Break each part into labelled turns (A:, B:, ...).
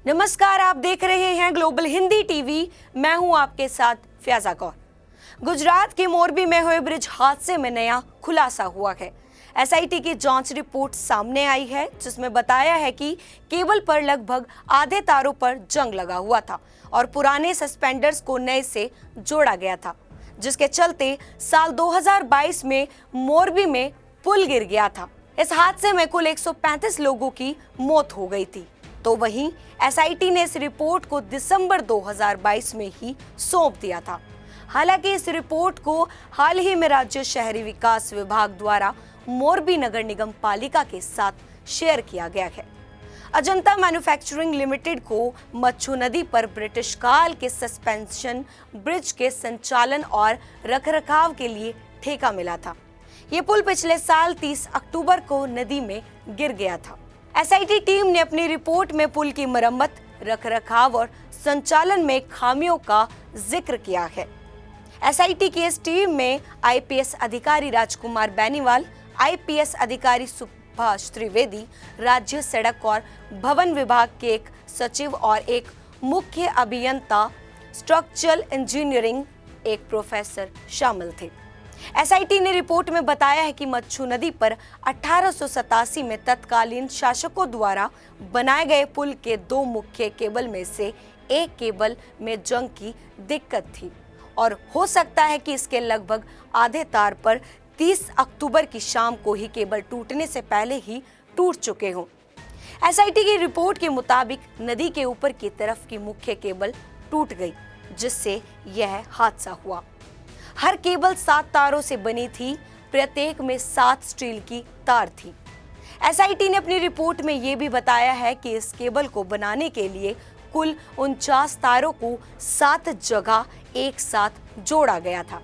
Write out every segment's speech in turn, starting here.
A: नमस्कार, आप देख रहे हैं ग्लोबल हिंदी टीवी। मैं हूं आपके साथ फ्याजा कौर। गुजरात के मोरबी में हुए ब्रिज हादसे में नया खुलासा हुआ है। एसआईटी की जांच रिपोर्ट सामने आई है, जिसमें बताया है कि केबल पर लगभग आधे तारों पर जंग लगा हुआ था और पुराने सस्पेंडर्स को नए से जोड़ा गया था, जिसके चलते साल 2022 में मोरबी में पुल गिर गया था। इस हादसे में कुल 135 लोगों की मौत हो गई थी। तो वहीं एसआईटी ने इस रिपोर्ट को दिसंबर 2022 में ही सौंप दिया था। हालांकि इस रिपोर्ट को हाल ही में राज्य शहरी विकास विभाग द्वारा मोरबी नगर निगम पालिका के साथ शेयर किया गया है। अजंता मैन्युफैक्चरिंग लिमिटेड को मच्छू नदी पर ब्रिटिश काल के सस्पेंशन ब्रिज के संचालन और रखरखाव के लिए ठेका मिला था। ये पुल पिछले साल 30 अक्टूबर को नदी में गिर गया था। एसआईटी टीम ने अपनी रिपोर्ट में पुल की मरम्मत, रखरखाव और संचालन में खामियों का जिक्र किया है। एसआईटी की इस टीम में आईपीएस अधिकारी राजकुमार बेनीवाल, आईपीएस अधिकारी सुभाष त्रिवेदी, राज्य सड़क और भवन विभाग के एक सचिव और एक मुख्य अभियंता स्ट्रक्चरल इंजीनियरिंग, एक प्रोफेसर शामिल थे। एसआईटी ने रिपोर्ट में बताया है कि मच्छू नदी पर 1887 में तत्कालीन शासकों द्वारा बनाए गए पुल के दो मुख्य केबल में से एक केबल में जंग की दिक्कत थी और हो सकता है कि इसके लगभग आधे तार पर 30 अक्टूबर की शाम को ही केबल टूटने से पहले ही टूट चुके हों। एसआईटी की रिपोर्ट के मुताबिक नदी के ऊपर की तरफ की मुख्य केबल टूट गई, जिससे यह हादसा हुआ। हर केबल 7 तारों से बनी थी, प्रत्येक में 7 स्टील की तार थी। एसआईटी ने अपनी रिपोर्ट में यह भी बताया है कि इस केबल को बनाने के लिए कुल 49 तारों को 7 जगह एक साथ जोड़ा गया था।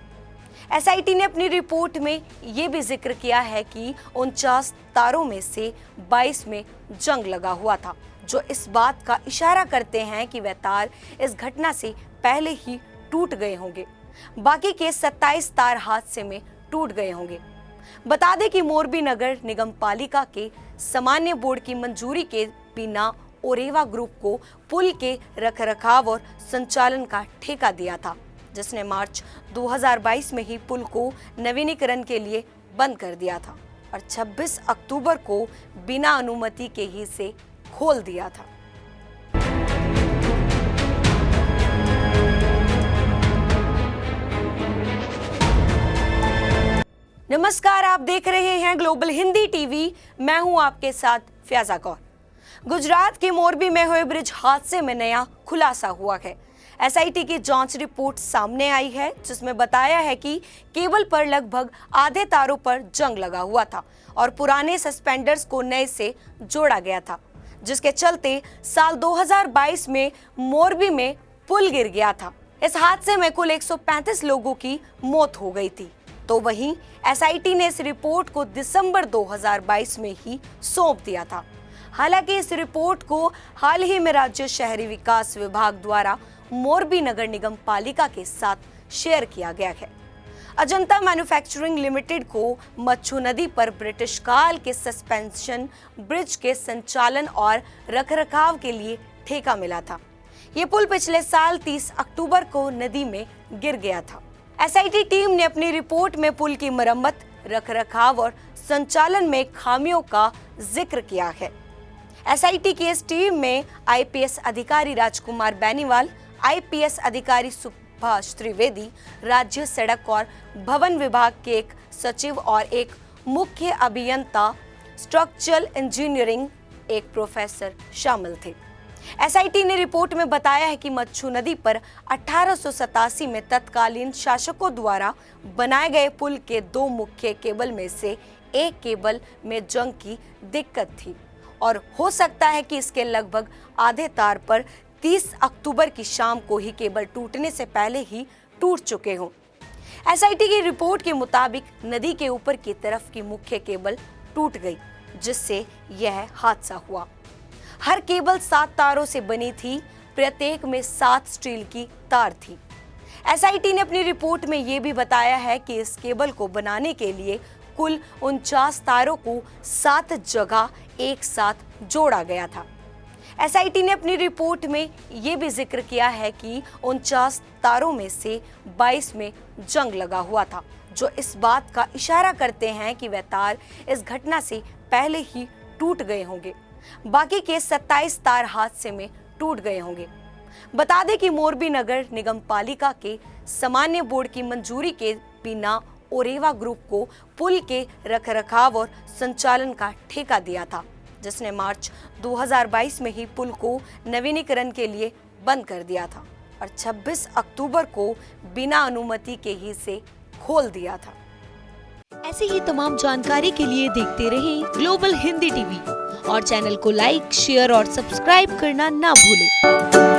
A: एसआईटी ने अपनी रिपोर्ट में यह भी जिक्र किया है कि 49 तारों में से 22 में जंग लगा हुआ था, जो इस बात का इशारा करते हैं कि वह तार इस घटना से पहले ही टूट गए होंगे। बाकी के 27 तार हादसे में टूट गए होंगे। बता दें कि मोरबी नगर निगम पालिका के सामान्य बोर्ड की मंजूरी के बिना ओरेवा ग्रुप को पुल के रखरखाव और संचालन का ठेका दिया था, जिसने मार्च 2022 में ही पुल को नवीनीकरण के लिए बंद कर दिया था और 26 अक्टूबर को बिना अनुमति के ही इसे खोल दिया था। नमस्कार, आप देख रहे हैं ग्लोबल हिंदी टीवी। मैं हूं आपके साथ फ्याजा कौर। गुजरात के मोरबी में हुए ब्रिज हादसे में नया खुलासा हुआ है। एसआईटी की जांच रिपोर्ट सामने आई है, जिसमें बताया है कि केबल पर लगभग आधे तारों पर जंग लगा हुआ था और पुराने सस्पेंडर्स को नए से जोड़ा गया था, जिसके चलते साल 2022 में मोरबी में पुल गिर गया था। इस हादसे में कुल 135 लोगों की मौत हो गई थी। तो वहीं एसआईटी ने इस रिपोर्ट को दिसंबर 2022 में ही सौंप दिया था। हालांकि इस रिपोर्ट को हाल ही में राज्य शहरी विकास विभाग द्वारा मोरबी नगर निगम पालिका के साथ शेयर किया गया है। अजंता मैन्युफैक्चरिंग लिमिटेड को मच्छू नदी पर ब्रिटिश काल के सस्पेंशन ब्रिज के संचालन और रखरखाव के लिए ठेका मिला था। ये पुल पिछले साल 30 अक्टूबर को नदी में गिर गया था। एसआईटी टीम ने अपनी रिपोर्ट में पुल की मरम्मत, रखरखाव और संचालन में खामियों का जिक्र किया है। एसआईटी की इस टीम में आईपीएस अधिकारी राजकुमार बेनीवाल, आईपीएस अधिकारी सुभाष त्रिवेदी, राज्य सड़क और भवन विभाग के एक सचिव और एक मुख्य अभियंता स्ट्रक्चरल इंजीनियरिंग, एक प्रोफेसर शामिल थे। एसआईटी ने रिपोर्ट में बताया है कि मच्छू नदी पर 1887 में तत्कालीन शासकों द्वारा बनाए गए पुल के दो मुख्य केबल में से एक केबल में जंग की दिक्कत थी और हो सकता है कि इसके लगभग आधे तार पर 30 अक्टूबर की शाम को ही केबल टूटने से पहले ही टूट चुके हों। एसआईटी की रिपोर्ट के मुताबिक नदी के ऊपर की तरफ की मुख्य केबल टूट गई, जिससे यह हादसा हुआ। हर केबल 7 तारों से बनी थी, प्रत्येक में 7 स्टील की तार थी। एसआईटी ने अपनी रिपोर्ट में यह भी बताया है कि इस केबल को बनाने के लिए कुल 49 तारों को 7 जगह एक साथ जोड़ा गया था। एसआईटी ने अपनी रिपोर्ट में ये भी जिक्र किया है कि 49 तारों में से 22 में जंग लगा हुआ था, जो इस बात का इशारा करते हैं कि वह तार इस घटना से पहले ही टूट गए होंगे। बाकी के 27 तार हादसे में टूट गए होंगे। बता दें कि मोरबी नगर निगम पालिका के सामान्य बोर्ड की मंजूरी के बिना ओरेवा ग्रुप को पुल के रखरखाव और संचालन का ठेका दिया था, जिसने मार्च 2022 में ही पुल को नवीनीकरण के लिए बंद कर दिया था और 26 अक्टूबर को बिना अनुमति के ही इसे खोल दिया था।
B: ऐसी ही तमाम जानकारी के लिए देखते रहें ग्लोबल हिंदी टीवी और चैनल को लाइक, शेयर और सब्सक्राइब करना ना भूलें।